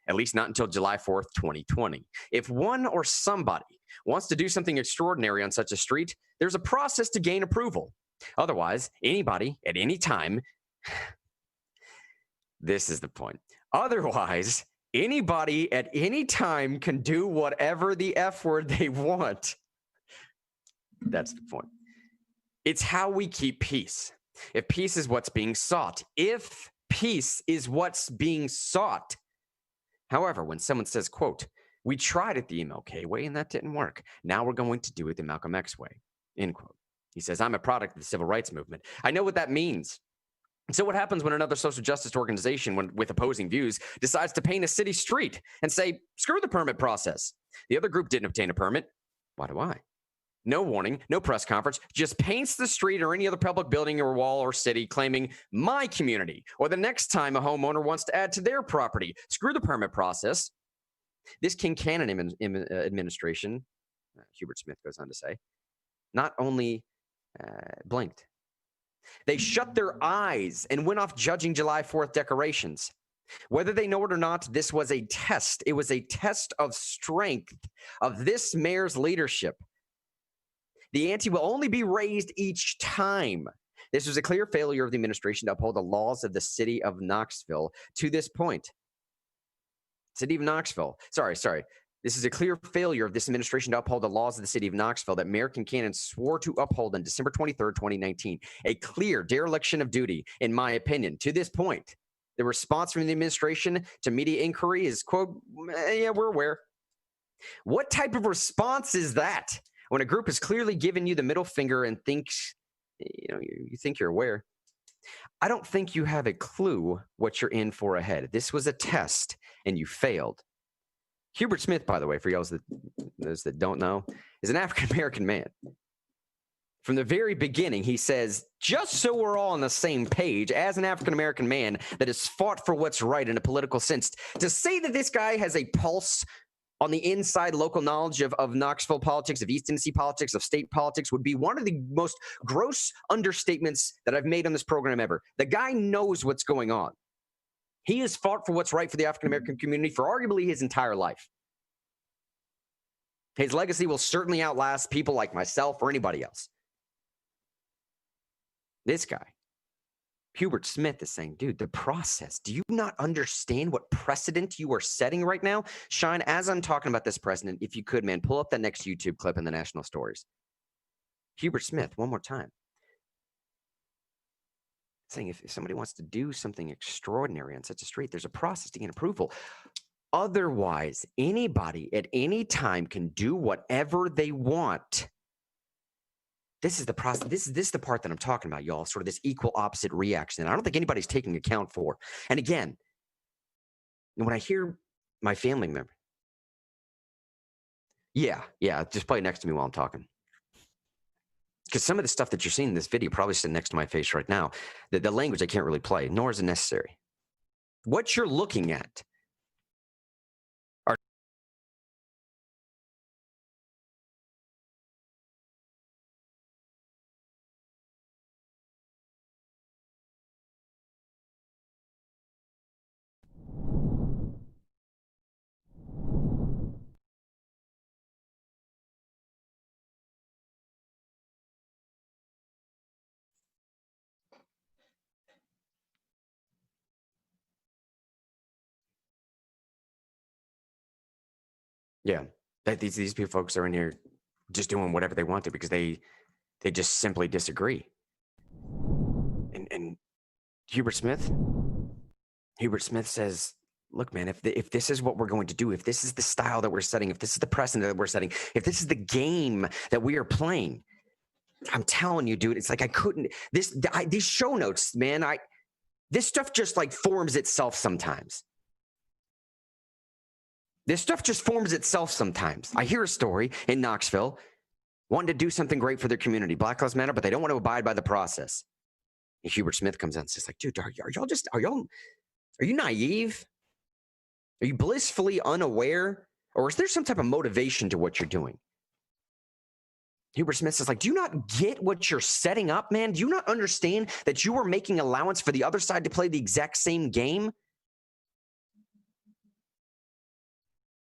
at least not until July 4th, 2020. If one or somebody wants to do something extraordinary on such a street, there's a process to gain approval. Otherwise, anybody at any time, this is the point. Otherwise, anybody at any time can do whatever the F word they want. That's the point. It's how we keep peace. If peace is what's being sought. If peace is what's being sought. However, when someone says, quote, we tried it the MLK way and that didn't work. Now we're going to do it the Malcolm X way, end quote. He says, I'm a product of the civil rights movement. I know what that means. And so what happens when another social justice organization with opposing views decides to paint a city street and say, screw the permit process? The other group didn't obtain a permit. Why do I? No warning, no press conference, just paints the street or any other public building or wall or city claiming my community, or the next time a homeowner wants to add to their property. Screw the permit process. This King Cannon administration, Hubert Smith goes on to say, not only blinked, they shut their eyes and went off judging July 4th decorations. Whether they know it or not, this was a test. It was a test of strength of this mayor's leadership. The ante will only be raised each time. This was a clear failure of the administration to uphold the laws of the city of Knoxville to this point. City of Knoxville. Sorry. This is a clear failure of this administration to uphold the laws of the city of Knoxville that Mayor Kincannon swore to uphold on December 23rd, 2019. A clear dereliction of duty, in my opinion, to this point. The response from the administration to media inquiry is, quote, yeah, we're aware. What type of response is that? When a group has clearly given you the middle finger and thinks, you think you're aware. I don't think you have a clue what you're in for ahead. This was a test, and you failed. Hubert Smith, by the way, for those that don't know, is an African-American man. From the very beginning, he says, just so we're all on the same page, as an African-American man that has fought for what's right in a political sense, to say that this guy has a pulse on the inside local knowledge of Knoxville politics, of East Tennessee politics, of state politics would be one of the most gross understatements that I've made on this program ever. The guy knows what's going on. He has fought for what's right for the African-American community for arguably his entire life. His legacy will certainly outlast people like myself or anybody else. This guy, Hubert Smith, is saying, dude, the process, do you not understand what precedent you are setting right now? Shine, as I'm talking about this precedent, if you could, man, pull up that next YouTube clip in the national stories. Hubert Smith, one more time. Saying if somebody wants to do something extraordinary on such a street, there's a process to get approval. Otherwise, anybody at any time can do whatever they want. This is the process. This is the part that I'm talking about, y'all. Sort of this equal opposite reaction. And I don't think anybody's taking account for. And again, when I hear my family member, yeah, just play next to me while I'm talking. Because some of the stuff that you're seeing in this video probably sitting next to my face right now, the language I can't really play, nor is it necessary. What you're looking at are yeah, that these people folks are in here just doing whatever they want to because they just simply disagree. And Hubert Smith says, look, man, if this is what we're going to do, if this is the style that we're setting, if this is the precedent that we're setting, if this is the game that we are playing, I'm telling you, dude, it's like I couldn't. These show notes, man, this stuff just like forms itself sometimes. This stuff just forms itself sometimes. I hear a story in Knoxville wanting to do something great for their community, Black Lives Matter, but they don't want to abide by the process. And Hubert Smith comes out and says, like, dude, are you naive? Are you blissfully unaware? Or is there some type of motivation to what you're doing? Hubert Smith says, like, do you not get what you're setting up, man? Do you not understand that you are making allowance for the other side to play the exact same game?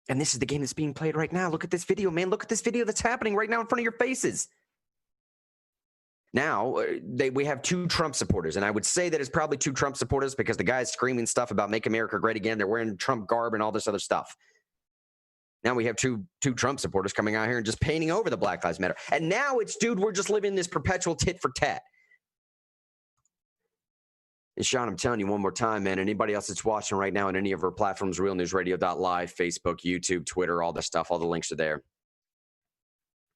And this is the game that's being played right now. Look at this video, man. Look at this video that's happening right now in front of your faces. Now, we have two Trump supporters, and I would say that it's probably two Trump supporters because the guy's screaming stuff about Make America Great Again. They're wearing Trump garb and all this other stuff. Now we have two Trump supporters coming out here and just painting over the Black Lives Matter. And now it's, dude, we're just living this perpetual tit for tat. And Sean, I'm telling you one more time, man, anybody else that's watching right now on any of our platforms, realnewsradio.live, Facebook, YouTube, Twitter, all this stuff, all the links are there.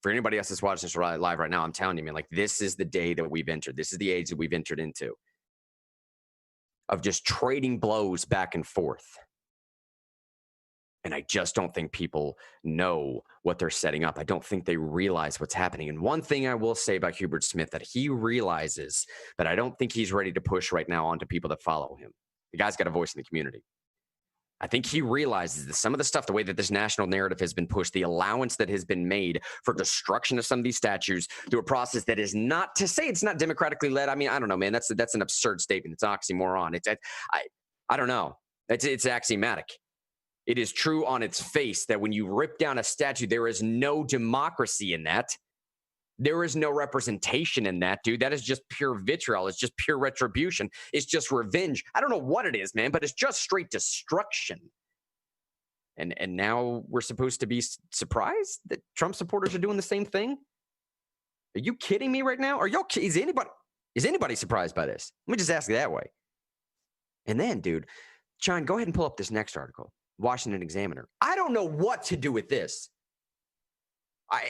For anybody else that's watching this live right now, I'm telling you, man, like this is the day that we've entered. This is the age that we've entered into of just trading blows back and forth. And I just don't think people know what they're setting up. I don't think they realize what's happening. And one thing I will say about Hubert Smith that he realizes, but I don't think he's ready to push right now onto people that follow him. The guy's got a voice in the community. I think he realizes that some of the stuff, the way that this national narrative has been pushed, the allowance that has been made for destruction of some of these statues through a process that is not, to say it's not democratically led. I mean, I don't know, man. That's an absurd statement. It's oxymoron. I don't know. It's axiomatic. It is true on its face that when you rip down a statue, there is no democracy in that. There is no representation in that, dude. That is just pure vitriol. It's just pure retribution. It's just revenge. I don't know what it is, man, but it's just straight destruction. And now we're supposed to be surprised that Trump supporters are doing the same thing? Are you kidding me right now? Is anybody surprised by this? Let me just ask you that way. And then, dude, John, go ahead and pull up this next article. Washington Examiner. I don't know what to do with this.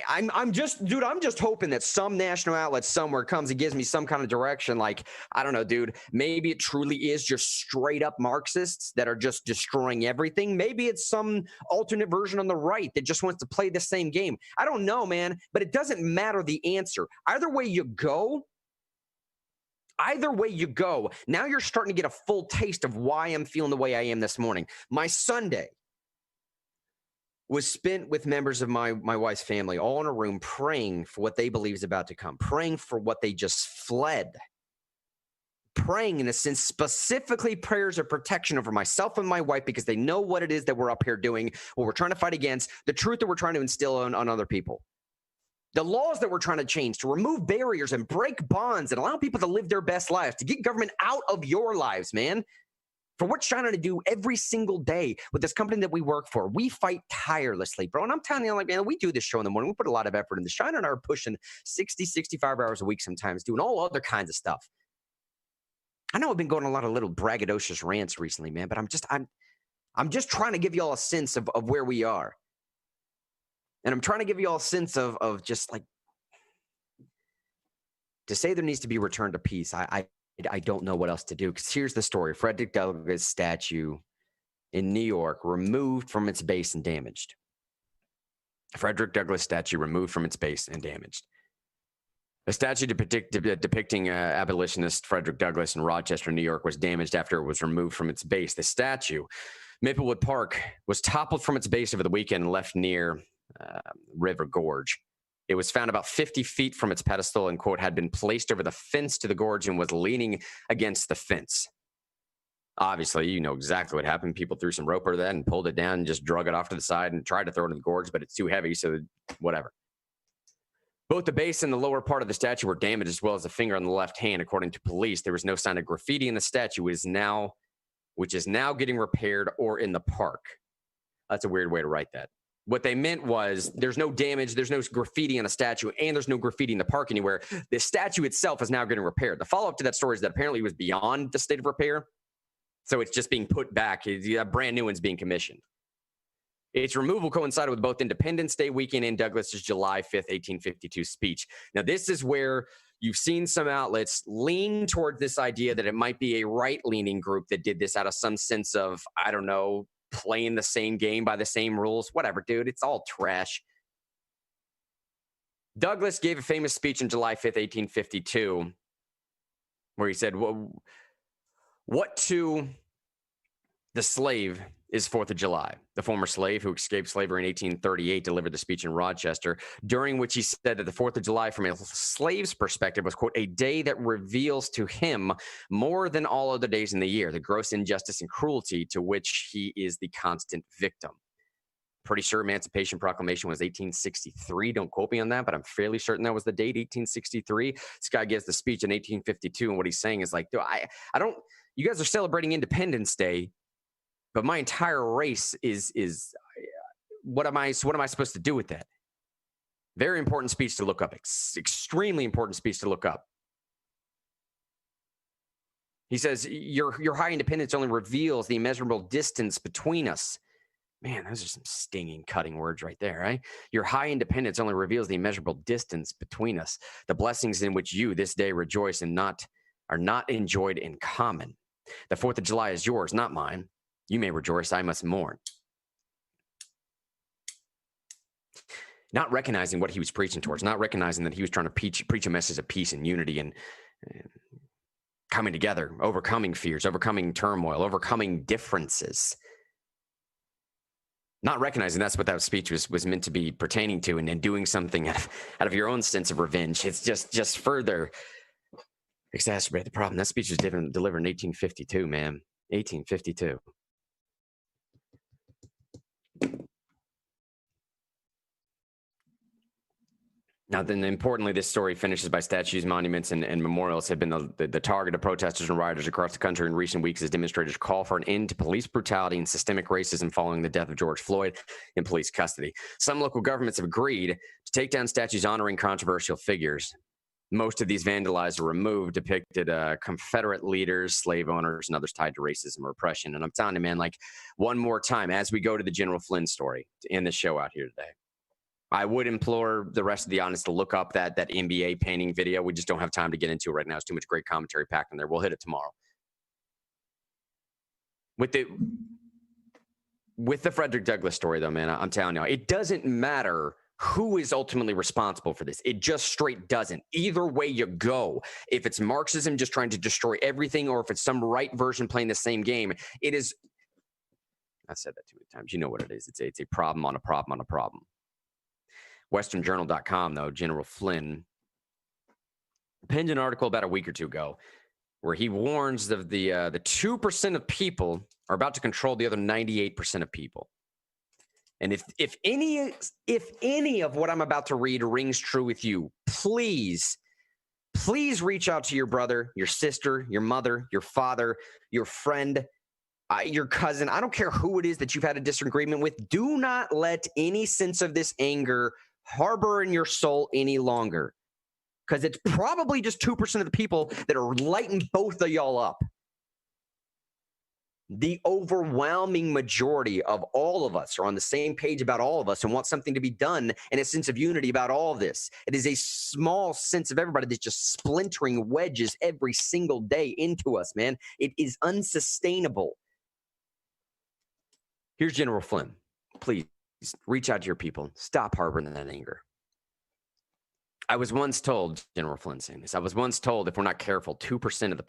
I'm just hoping that some national outlet somewhere comes and gives me some kind of direction. Like, I don't know, dude, maybe it truly is just straight up Marxists that are just destroying everything. Maybe it's some alternate version on the right that just wants to play the same game. I don't know, man, but it doesn't matter the answer. Either way you go, now you're starting to get a full taste of why I'm feeling the way I am this morning. My Sunday was spent with members of my wife's family, all in a room, praying for what they believe is about to come, praying for what they just fled, praying in a sense, specifically prayers of protection over myself and my wife, because they know what it is that we're up here doing, what we're trying to fight against, the truth that we're trying to instill on other people. The laws that we're trying to change, to remove barriers and break bonds and allow people to live their best lives, to get government out of your lives, man. For what we're trying to do every single day with this company that we work for. We fight tirelessly, bro. And I'm telling you, like, man, we do this show in the morning. We put a lot of effort in this. China and I are pushing 60, 65 hours a week sometimes, doing all other kinds of stuff. I know I've been going on a lot of little braggadocious rants recently, man, but I'm just trying to give you all a sense of where we are. And I'm trying to give you all a sense of just like, to say there needs to be return to peace. I don't know what else to do, because here's the story. Frederick Douglass statue in New York removed from its base and damaged. Frederick Douglass statue removed from its base and damaged. A statue depicting abolitionist Frederick Douglass in Rochester, New York, was damaged after it was removed from its base. The statue, Maplewood Park, was toppled from its base over the weekend and left near River Gorge. It was found about 50 feet from its pedestal and, quote, had been placed over the fence to the gorge and was leaning against the fence. Obviously, you know exactly what happened. People threw some rope over that and pulled it down and just drug it off to the side and tried to throw it in the gorge, but it's too heavy, so whatever. Both the base and the lower part of the statue were damaged, as well as the finger on the left hand. According to police, there was no sign of graffiti in the statue, which is now getting repaired or in the park. That's a weird way to write that. What they meant was there's no damage, there's no graffiti on a statue, and there's no graffiti in the park anywhere. The statue itself is now getting repaired. The follow-up to that story is that apparently it was beyond the state of repair, so it's just being put back. A brand new one's being commissioned. Its removal coincided with both Independence Day weekend and Douglas's July 5th, 1852 speech. Now, this is where you've seen some outlets lean toward this idea that it might be a right-leaning group that did this out of some sense of, I don't know, playing the same game by the same rules. Whatever, dude. It's all trash. Douglass gave a famous speech on July 5th, 1852, where he said, what to the slave is 4th of July. The former slave who escaped slavery in 1838 delivered the speech in Rochester, during which he said that the 4th of July, from a slave's perspective, was, quote, a day that reveals to him more than all other days in the year, the gross injustice and cruelty to which he is the constant victim. Pretty sure Emancipation Proclamation was 1863. Don't quote me on that, but I'm fairly certain that was the date, 1863. This guy gives the speech in 1852, and what he's saying is like, I don't, you guys are celebrating Independence Day, but my entire race is what am I supposed to do with that? Very important speech to look up. Extremely important speech to look up. He says, your high independence only reveals the immeasurable distance between us. Man, those are some stinging, cutting words right there, right? Your high independence only reveals the immeasurable distance between us, the blessings in which you this day rejoice and are not enjoyed in common. The 4th of July is yours, not mine. You may rejoice, I must mourn. not recognizing what he was preaching towards, not recognizing that he was trying to preach a message of peace and unity and coming together, overcoming fears, overcoming turmoil, overcoming differences. Not recognizing that's what that speech was meant to be pertaining to, and then doing something out of your own sense of revenge. It's just further exacerbate the problem. That speech was delivered in 1852, man. 1852. Now, then, importantly, this story finishes by statues, monuments, and memorials have been the target of protesters and rioters across the country in recent weeks as demonstrators call for an end to police brutality and systemic racism following the death of George Floyd in police custody. Some local governments have agreed to take down statues honoring controversial figures. Most of these vandalized or removed depicted Confederate leaders, slave owners, and others tied to racism or oppression. And I'm telling you, man, like, one more time, as we go to the General Flynn story to end the show out here today, I would implore the rest of the audience to look up that NBA painting video. We just don't have time to get into it right now. It's too much great commentary packed in there. We'll hit it tomorrow. With the Frederick Douglass story, though, man, I'm telling you, it doesn't matter who is ultimately responsible for this. It just straight doesn't. Either way you go, if it's Marxism just trying to destroy everything, or if it's some right version playing the same game, it is. I've said that too many times. You know what it is. It's a problem on a problem on a problem. WesternJournal.com, though, General Flynn penned an article about a week or two ago where he warns of the 2% of people are about to control the other 98% of people. And if any of what I'm about to read rings true with you, please reach out to your brother, your sister, your mother, your father, your friend, your cousin. I don't care who it is that you've had a disagreement with. Do not let any sense of this anger harbor in your soul any longer, because it's probably just 2% of the people that are lighting both of y'all up. The overwhelming majority of all of us are on the same page about all of us and want something to be done and a sense of unity about all of this. It is a small sense of everybody that's just splintering wedges every single day into us, man. It is unsustainable. Here's General Flynn. Please reach out to your people. Stop harboring that anger. I was once told, General Flynn saying this, I was once told if we're not careful, 2% of the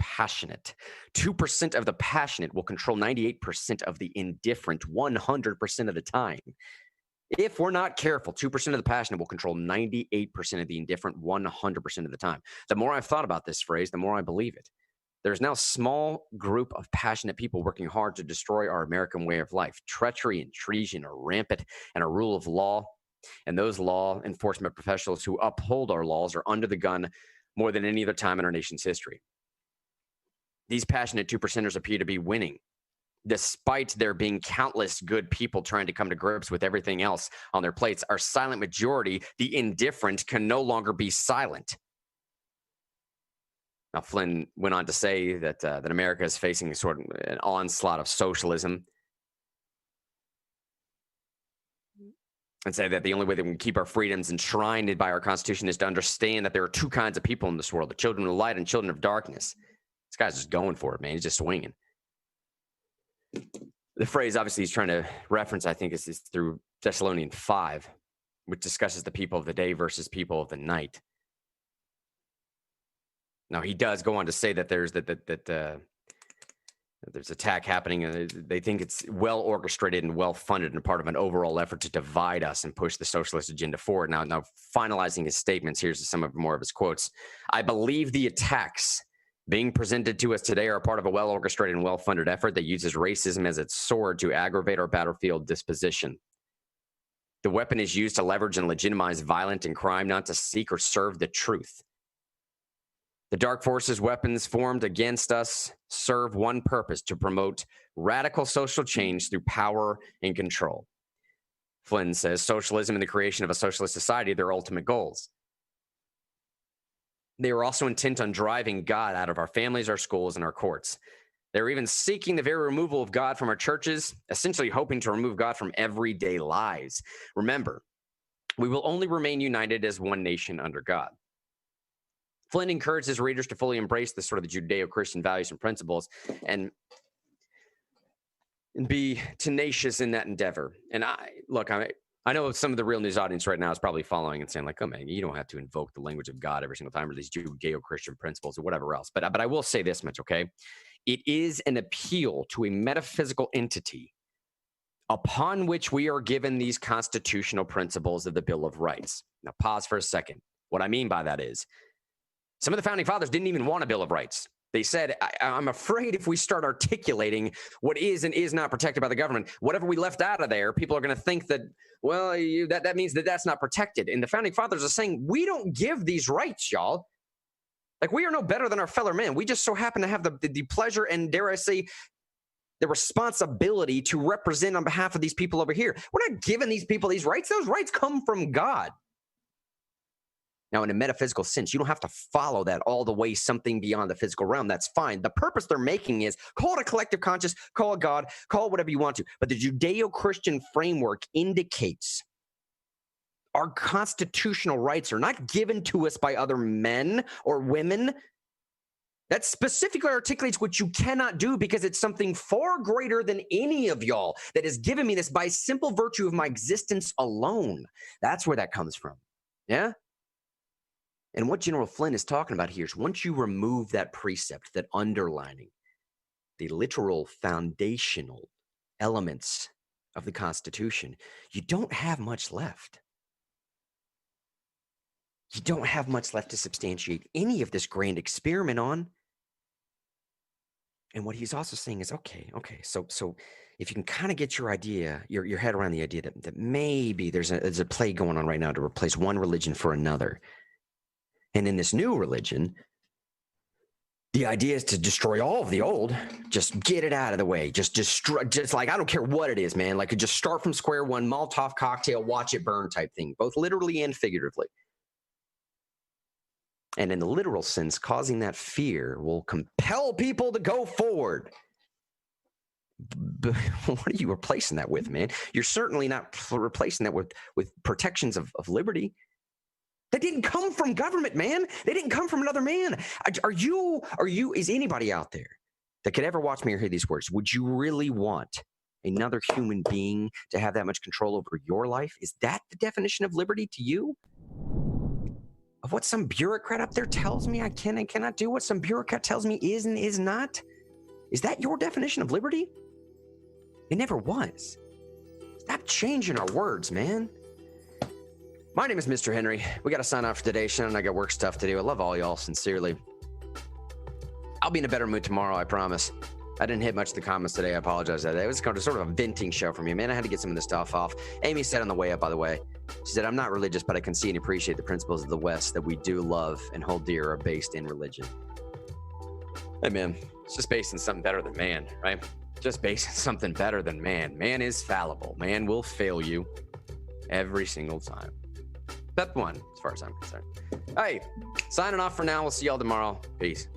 passionate will control 98% of the indifferent 100% of the time. If we're not careful, 2% of the passionate will control 98% of the indifferent 100% of the time. The more I've thought about this phrase, the more I believe it. There's now a small group of passionate people working hard to destroy our American way of life. Treachery and treason are rampant, and a rule of law, and those law enforcement professionals who uphold our laws are under the gun more than any other time in our nation's history. These passionate 2%ers appear to be winning, despite there being countless good people trying to come to grips with everything else on their plates. Our silent majority, the indifferent, can no longer be silent. Now, Flynn went on to say that America is facing a sort of an onslaught of socialism, and say that the only way that we can keep our freedoms enshrined by our Constitution is to understand that there are two kinds of people in this world, the children of light and children of darkness. This guy's just going for it, man. He's just swinging. The phrase, obviously, he's trying to reference, I think, is through Thessalonians 5, which discusses the people of the day versus people of the night. Now, he does go on to say that there's there's attack happening, and they think it's well orchestrated and well funded and part of an overall effort to divide us and push the socialist agenda forward. Now, finalizing his statements, here's some of more of his quotes. I believe the attacks being presented to us today are part of a well orchestrated and well funded effort that uses racism as its sword to aggravate our battlefield disposition. The weapon is used to leverage and legitimize violence and crime, not to seek or serve the truth. The dark forces' weapons formed against us serve one purpose: to promote radical social change through power and control. Flynn says socialism and the creation of a socialist society are their ultimate goals. They are also intent on driving God out of our families, our schools, and our courts. They're even seeking the very removal of God from our churches, essentially hoping to remove God from everyday lives. Remember, we will only remain united as one nation under God. Flynn encouraged his readers to fully embrace the sort of the Judeo-Christian values and principles and be tenacious in that endeavor. And I know some of the Real News audience right now is probably following and saying like, oh man, you don't have to invoke the language of God every single time or these Judeo-Christian principles or whatever else. But I will say this much, okay? It is an appeal to a metaphysical entity upon which we are given these constitutional principles of the Bill of Rights. Now pause for a second. What I mean by that is some of the founding fathers didn't even want a Bill of Rights. They said, I'm afraid if we start articulating what is and is not protected by the government, whatever we left out of there, people are going to think that, well, that means that that's not protected. And the founding fathers are saying, we don't give these rights, y'all. Like, we are no better than our fellow man. We just so happen to have the pleasure and, dare I say, the responsibility to represent on behalf of these people over here. We're not giving these people these rights. Those rights come from God. Now, in a metaphysical sense, you don't have to follow that all the way something beyond the physical realm. That's fine. The purpose they're making is call it a collective conscious, call it God, call it whatever you want to. But the Judeo-Christian framework indicates our constitutional rights are not given to us by other men or women. That specifically articulates what you cannot do because it's something far greater than any of y'all that has given me this by simple virtue of my existence alone. That's where that comes from. Yeah? And what General Flynn is talking about here is once you remove that precept, that underlining, the literal foundational elements of the Constitution, you don't have much left. You don't have much left to substantiate any of this grand experiment on. And what he's also saying is, okay, so if you can kind of get your idea, your head around the idea that maybe there's a play going on right now to replace one religion for another. And in this new religion, the idea is to destroy all of the old, just get it out of the way, just like, I don't care what it is, man, like just start from square one, Molotov cocktail, watch it burn type thing, both literally and figuratively. And in the literal sense, causing that fear will compel people to go forward. But what are you replacing that with, man? You're certainly not replacing that with protections of liberty. That didn't come from government, man. They didn't come from another man. Is anybody out there that could ever watch me or hear these words? Would you really want another human being to have that much control over your life? Is that the definition of liberty to you? Of what some bureaucrat up there tells me I can and cannot do, what some bureaucrat tells me is and is not? Is that your definition of liberty? It never was. Stop changing our words, man. My name is Mr. Henry. We got to sign off for today. Shannon and I got work stuff to do. I love all y'all, sincerely. I'll be in a better mood tomorrow, I promise. I didn't hit much of the comments today. I apologize. It was kind of sort of a venting show for me, man. I had to get some of this stuff off. Amy said on the way up, by the way, she said, I'm not religious, but I can see and appreciate the principles of the West that we do love and hold dear are based in religion. Hey, man, it's just based in something better than man, right? Just based in something better than man. Man is fallible. Man will fail you every single time. Step one, as far as I'm concerned. Hey, signing off for now. We'll see y'all tomorrow. Peace.